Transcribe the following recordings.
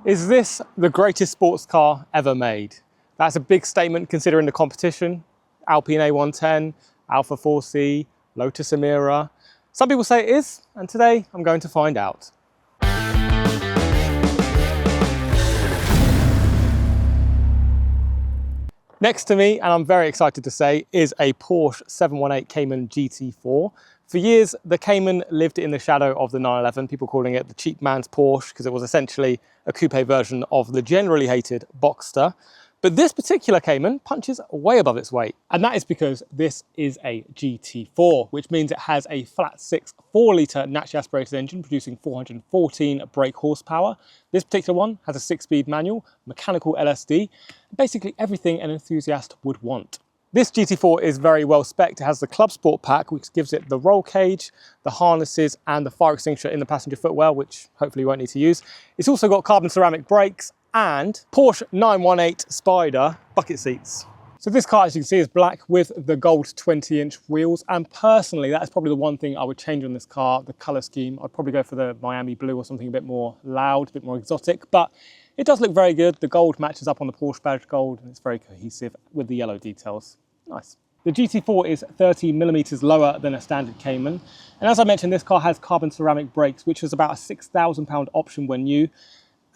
Is this the greatest sports car ever made? That's a big statement considering the competition. Alpine A110, Alfa 4C, Lotus Emira. Some people say it is, and today I'm going to find out. Next to me, and I'm very excited to say, is a Porsche 718 Cayman GT4. For years, the Cayman lived in the shadow of the 911, people calling it the cheap man's Porsche because it was essentially a coupe version of the generally hated Boxster. But this particular Cayman punches way above its weight. And that is because this is a GT4, which means it has a flat 6 4-litre naturally aspirated engine producing 414 brake horsepower. This particular one has a 6-speed manual, mechanical LSD, basically everything an enthusiast would want. This GT4 is very well spec'd. It has the Club Sport pack, which gives it the roll cage, the harnesses, and the fire extinguisher in the passenger footwell, which hopefully you won't need to use. It's also got carbon ceramic brakes and Porsche 918 Spider bucket seats. So this car, as you can see, is black with the gold 20-inch wheels. And personally, that is probably the one thing I would change on this car, the color scheme. I'd probably go for the Miami blue or something a bit more loud, a bit more exotic, but it does look very good. The gold matches up on the Porsche badge gold, and it's very cohesive with the yellow details. Nice. The GT4 is 30 millimeters lower than a standard Cayman. And as I mentioned, this car has carbon ceramic brakes, which is about a £6,000 option when new.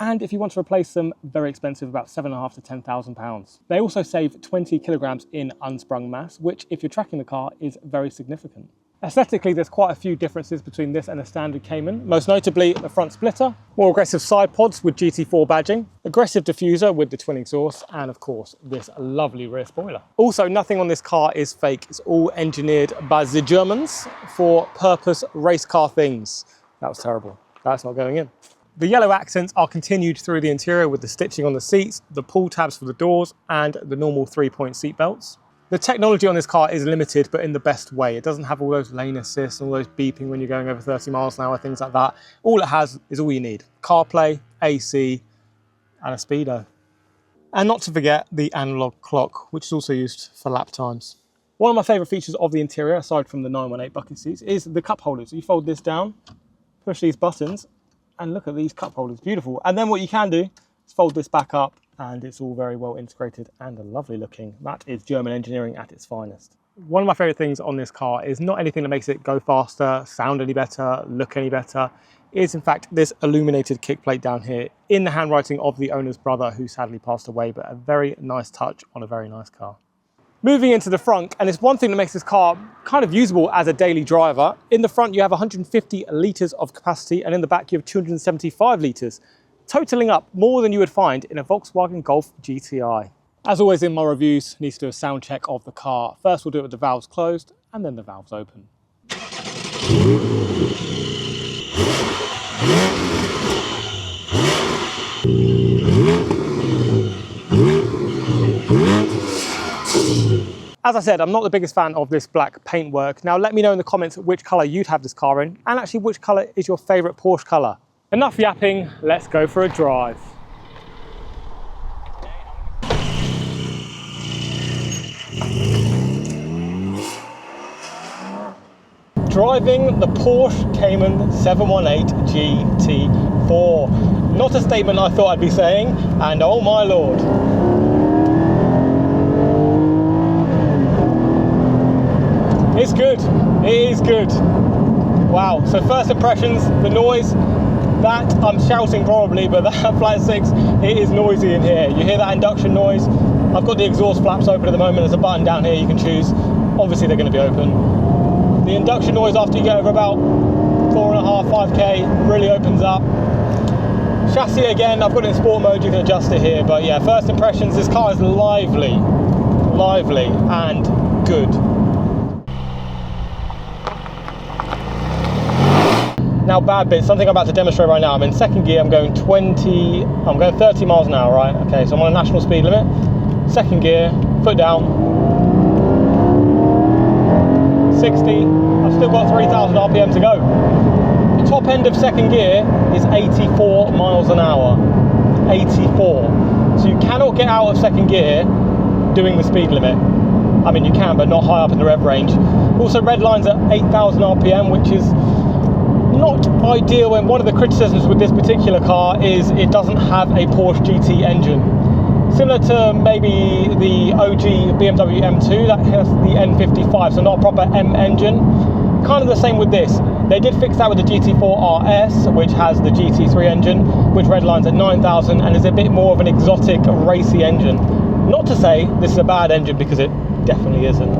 And if you want to replace them, very expensive, about £7,500 to £10,000. They also save 20 kilograms in unsprung mass, which if you're tracking the car is very significant. Aesthetically, there's quite a few differences between this and a standard Cayman, most notably the front splitter, more aggressive side pods with GT4 badging, aggressive diffuser with the twin exhaust, and of course, this lovely rear spoiler. Also, nothing on this car is fake. It's all engineered by the Germans for purpose race car things. That was terrible. That's not going in. The yellow accents are continued through the interior with the stitching on the seats, the pull tabs for the doors, and the normal 3-point seat belts. The technology on this car is limited, but in the best way. It doesn't have all those lane assists, all those beeping when you're going over 30 miles an hour, things like that. All it has is all you need. CarPlay, AC, and a speedo. And not to forget the analog clock, which is also used for lap times. One of my favorite features of the interior, aside from the 918 bucket seats, is the cup holders. You fold this down, push these buttons, and look at these cup holders, beautiful. And then what you can do is fold this back up, and it's all very well integrated and lovely looking. That is German engineering at its finest. One of my favorite things on this car is not anything that makes it go faster, sound any better, look any better. It is in fact this illuminated kick plate down here in the handwriting of the owner's brother who sadly passed away, but a very nice touch on a very nice car. Moving into the front, and it's one thing that makes this car kind of usable as a daily driver. In the front you have 150 litres of capacity, and in the back you have 275 litres. Totaling up more than you would find in a Volkswagen Golf GTI. As always in my reviews, I need to do a sound check of the car. First we'll do it with the valves closed and then the valves open. As I said, I'm not the biggest fan of this black paintwork. Now let me know in the comments which colour you'd have this car in, and actually which colour is your favourite Porsche colour. Enough yapping, let's go for a drive. Driving the Porsche Cayman 718 GT4. Not a statement I thought I'd be saying, and oh my lord. It's good, it is good. Wow, so first impressions, the noise. That, I'm shouting probably, but that flat 6, it is noisy in here. You hear that induction noise? I've got the exhaust flaps open at the moment. There's a button down here you can choose. Obviously they're going to be open. The induction noise after you get over about 4.5, 5k really opens up. Chassis again, I've got it in sport mode, you can adjust it here. But yeah, first impressions, this car is lively and good. Now bad bits, something I'm about to demonstrate right now. I'm in second gear, I'm going 30 miles an hour, right? Okay, so I'm on a national speed limit. Second gear, foot down. 60, I've still got 3,000 RPM to go. The top end of second gear is 84 miles an hour. 84. So you cannot get out of second gear doing the speed limit. I mean, you can, but not high up in the rev range. Also, red line's at 8,000 RPM, which is not ideal, and one of the criticisms with this particular car is it doesn't have a Porsche GT engine. Similar to maybe the OG BMW M2 that has the N55, so not a proper M engine. Kind of the same with this. They did fix that with the GT4 RS, which has the GT3 engine, which redlines at 9,000 and is a bit more of an exotic, racy engine. Not to say this is a bad engine, because it definitely isn't.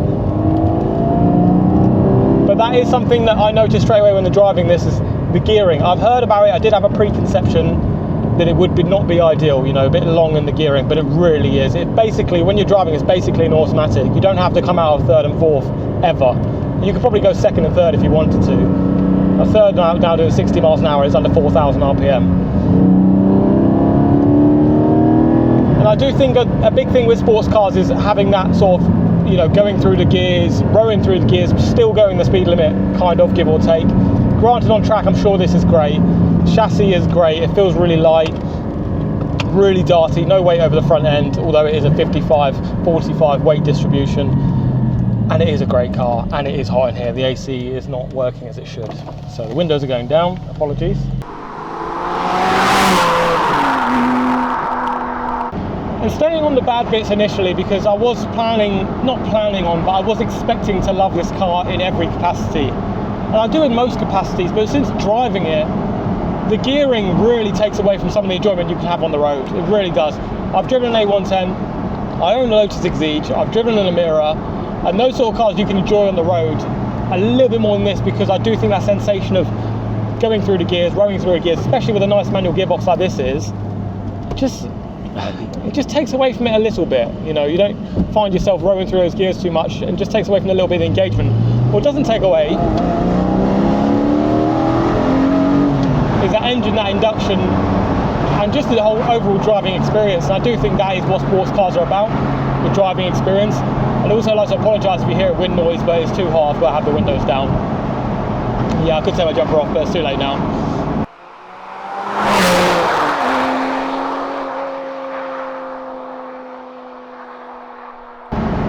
But that is something that I noticed straight away when they're driving this, is the gearing. I've heard about it, I did have a preconception that it would not be ideal, you know, a bit long in the gearing, but it really is. It basically, when you're driving, it's basically an automatic. You don't have to come out of third and fourth, ever. You could probably go second and third if you wanted to. A third now doing 60 miles an hour is under 4,000 RPM. And I do think a big thing with sports cars is having that sort of, you know, going through the gears, rowing through the gears, still going the speed limit, kind of, give or take. Granted, on track, I'm sure this is great. Chassis is great, it feels really light, really darty, no weight over the front end, although it is a 55-45 weight distribution. And it is a great car, and it is hot in here. The AC is not working as it should. So the windows are going down, apologies. And staying on the bad bits initially, because I was but I was expecting to love this car in every capacity. And I do in most capacities, but since driving it, the gearing really takes away from some of the enjoyment you can have on the road. It really does. I've driven an A110, I own a Lotus Exige, I've driven an Emira, and those sort of cars you can enjoy on the road a little bit more than this, because I do think that sensation of going through the gears, rowing through the gears, especially with a nice manual gearbox like this is, it just takes away from it a little bit. You know, you don't find yourself rowing through those gears too much, and just takes away from a little bit of engagement. What doesn't take away is that engine, that induction, and just the whole overall driving experience. And I do think that is what sports cars are about, the driving experience. And also, I'd like to apologise if you hear wind noise, but it's too hot, I've got to have the windows down. Yeah, I could take my jumper off, but it's too late now.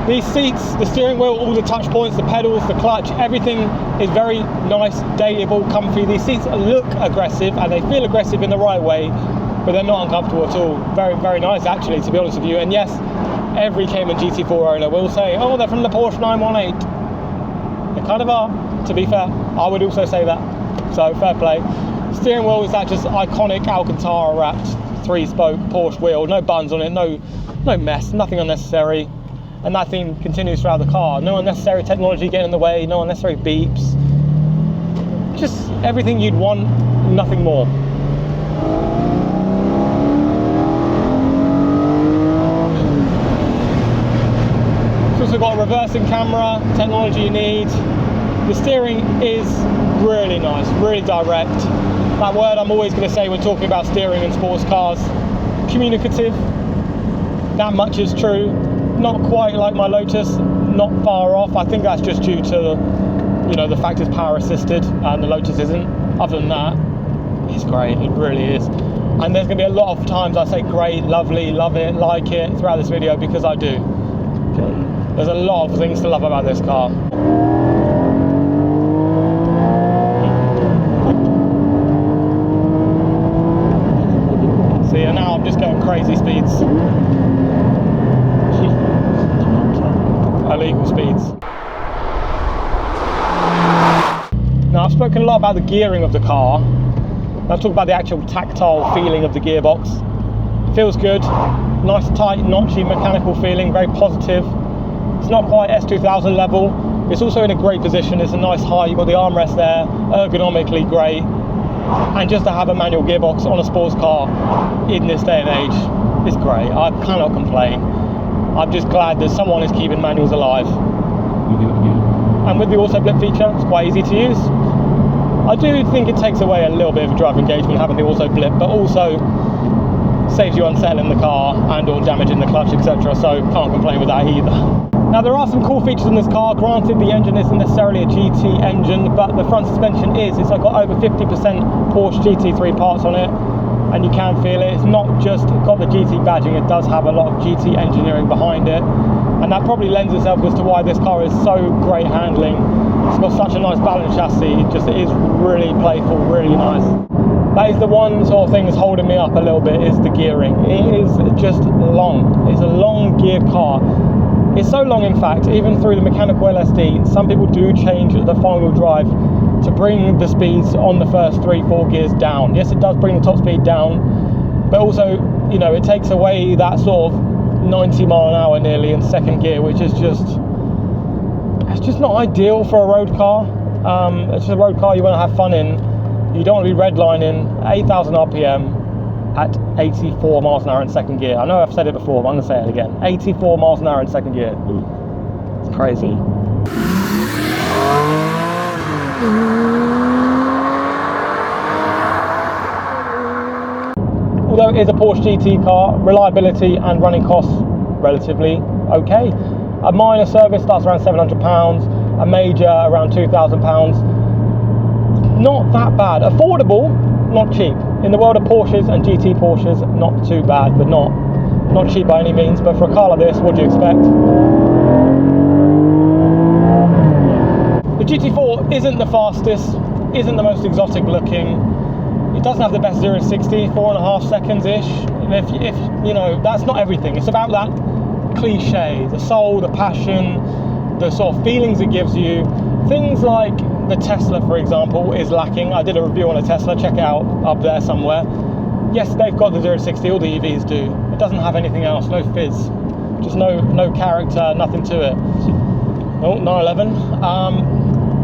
These seats, the steering wheel, all the touch points, the pedals, the clutch, everything is very nice, dateable, comfy. These seats look aggressive, and they feel aggressive in the right way, but they're not uncomfortable at all. Very, very nice, actually, to be honest with you. And yes, every Cayman GT4 owner will say, oh, they're from the Porsche 918. They kind of are, to be fair. I would also say that, so fair play. Steering wheel is that just iconic Alcantara wrapped 3-spoke Porsche wheel, no buns on it, no mess, nothing unnecessary. And that theme continues throughout the car. No unnecessary technology getting in the way, no unnecessary beeps. Just everything you'd want, nothing more. It's also got a reversing camera, technology you need. The steering is really nice, really direct. That word I'm always going to say when talking about steering in sports cars, communicative. That much is true. Not quite like my Lotus, not far off. I think that's just due to, you know, the fact it's power assisted and the Lotus isn't. Other than that, it's great, it really is. And there's going to be a lot of times I say great, lovely, love it, like it throughout this video, because I do. There's a lot of things to love about this car. See, and now I'm just going crazy speeds. Illegal speeds. Now, I've spoken a lot about the gearing of the car. Let's talk about the actual tactile feeling of the gearbox. It feels good, nice tight notchy mechanical feeling, very positive. It's not quite S2000 level. It's also in a great position. It's a nice height, you've got the armrest there, ergonomically great. And just to have a manual gearbox on a sports car in this day and age is great. I cannot complain. I'm just glad that someone is keeping manuals alive. And with the auto blip feature, it's quite easy to use. I do think it takes away a little bit of drive engagement having the auto blip, but also saves you unsettling the car and or damaging the clutch, etc. So can't complain with that either. Now, there are some cool features in this car. Granted, the engine isn't necessarily a GT engine, but the front suspension is. It's got over 50% Porsche GT3 parts on it. and you can feel it. It's not just got the GT badging, it does have a lot of GT engineering behind it, and that probably lends itself as to why this car is so great handling. It's got such a nice balanced chassis, it is really playful, really nice. That is the one sort of thing that's holding me up a little bit, is the gearing. It is just long. It's a long geared car. It's so long, in fact, even through the mechanical LSD, some people do change the four-wheel drive to bring the speeds on the first 3-4 gears down. Yes, it does bring the top speed down, but also, you know, it takes away that sort of 90 mile an hour nearly in second gear, which is just, it's just not ideal for a road car. It's just a road car you want to have fun in. You don't want to be redlining 8,000 RPM at 84 miles an hour in second gear. I know I've said it before, but I'm going to say it again. 84 miles an hour in second gear. It's crazy. Although it is a Porsche GT car, reliability and running costs relatively okay. A minor service starts around £700, a major around £2,000. Not that bad. Affordable, not cheap. In the world of Porsches and GT Porsches, not too bad, but not cheap by any means. But for a car like this, what do you expect? The GT4 isn't the fastest, isn't the most exotic looking. It doesn't have the best 0 to 60, 4.5 seconds-ish. And if you know, that's not everything. It's about that cliche, the soul, the passion, the sort of feelings it gives you. Things like the Tesla, for example, is lacking. I did a review on a Tesla, check it out up there somewhere. Yes, they've got the 0 to 60, all the EVs do. It doesn't have anything else, no fizz, just no character, nothing to it. Oh, 911.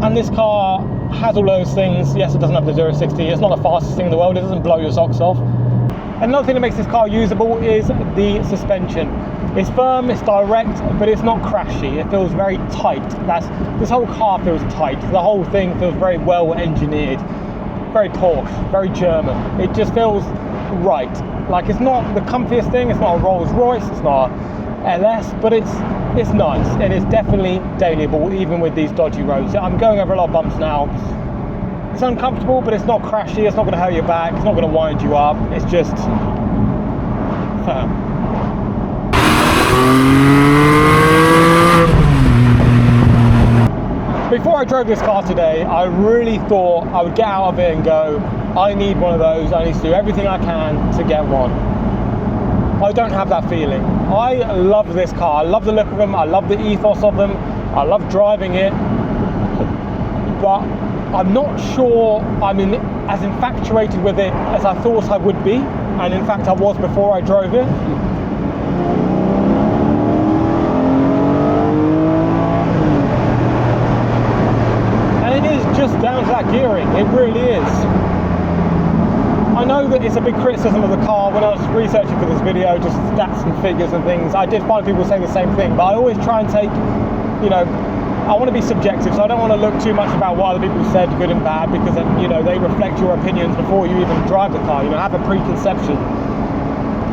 And this car has all those things. Yes, it doesn't have the 0 to 60, it's not the fastest thing in the world, it doesn't blow your socks off. Another thing that makes this car usable is the suspension. It's firm, it's direct, but it's not crashy. It feels very tight. This whole car feels tight. The whole thing feels very well engineered, very Porsche, very German. It just feels right. Like, it's not the comfiest thing. It's not a Rolls Royce. It's not a LS, but it's nice, and it's definitely dailyable even with these dodgy roads. I'm going over a lot of bumps now. It's uncomfortable, but it's not crashy. It's not going to hurt your back. It's not going to wind you up. It's just firm. Before I drove this car today, I really thought I would get out of it and go, I need one of those. I need to do everything I can to get one. I don't have that feeling. I love this car. I love the look of them. I love the ethos of them. I love driving it. But I'm not sure I'm as infatuated with it as I thought I would be. And in fact, I was before I drove it. And it is just down to that gearing. It really is. I know that it's a big criticism of the car. When I was researching for this video, just stats and figures and things, I did find people saying the same thing, but I always try and take, you know, I want to be subjective, so I don't want to look too much about what other people said, good and bad, because then, you know, they reflect your opinions before you even drive the car, you know, have a preconception.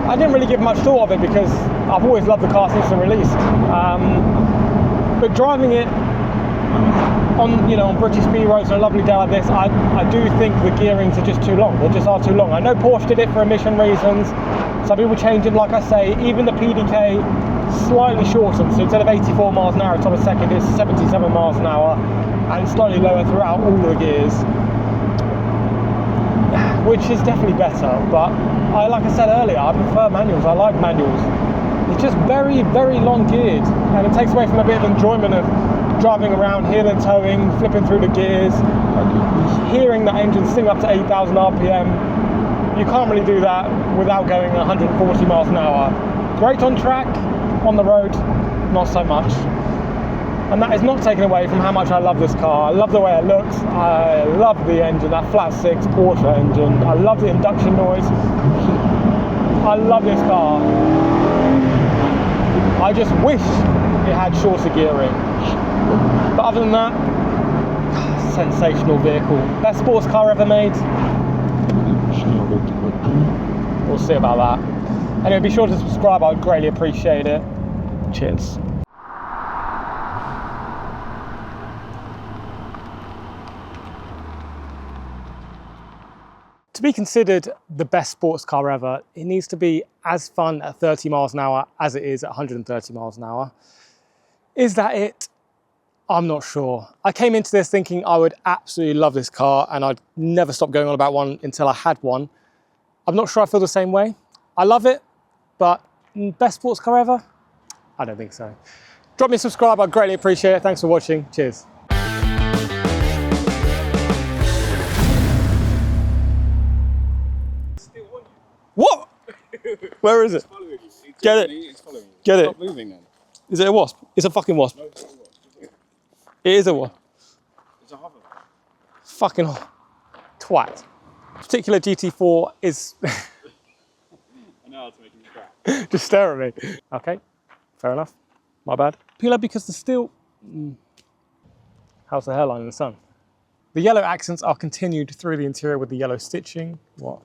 I didn't really give much thought of it because I've always loved the car since it released. But driving it on, you know, on British speed roads on a lovely day like this, I do think the gearings are just too long. They just are too long. I know Porsche did it for emission reasons. Some people changed it, like I say. Even the PDK slightly shortened, so instead of 84 miles an hour top a second, it's 77 miles an hour, and slightly lower throughout all the gears, which is definitely better. But like I said earlier, I prefer manuals. I like manuals. It's just very, very long geared, and it takes away from a bit of enjoyment of driving around, heel and towing, flipping through the gears, hearing that engine sing up to 8,000 RPM. You can't really do that without going 140 miles an hour. Great on track, on the road, not so much. And that is not taken away from how much I love this car. I love the way it looks. I love the engine, that flat six Porsche engine. I love the induction noise. I love this car. I just wish it had shorter gearing. But other than that, sensational vehicle. Best sports car ever made? We'll see about that. Anyway, be sure to subscribe, I would greatly appreciate it. Cheers. To be considered the best sports car ever, it needs to be as fun at 30 miles an hour as it is at 130 miles an hour. Is that it? I'm not sure. I came into this thinking I would absolutely love this car and I'd never stop going on about one until I had one. I'm not sure I feel the same way. I love it, but best sports car ever? I don't think so. Drop me a subscribe, I'd greatly appreciate it. Thanks for watching, cheers. What? Where is it? Get it. Get it. Stop moving then. Is it a wasp? It's a fucking wasp. No, it's not a wasp. It is a wasp. It's a hover. Fucking twat. Particular GT4 is... I know how to make him crap. Just stare at me. Okay, fair enough. My bad. Peeler because the steel... How's the hairline in the sun? The yellow accents are continued through the interior with the yellow stitching. What?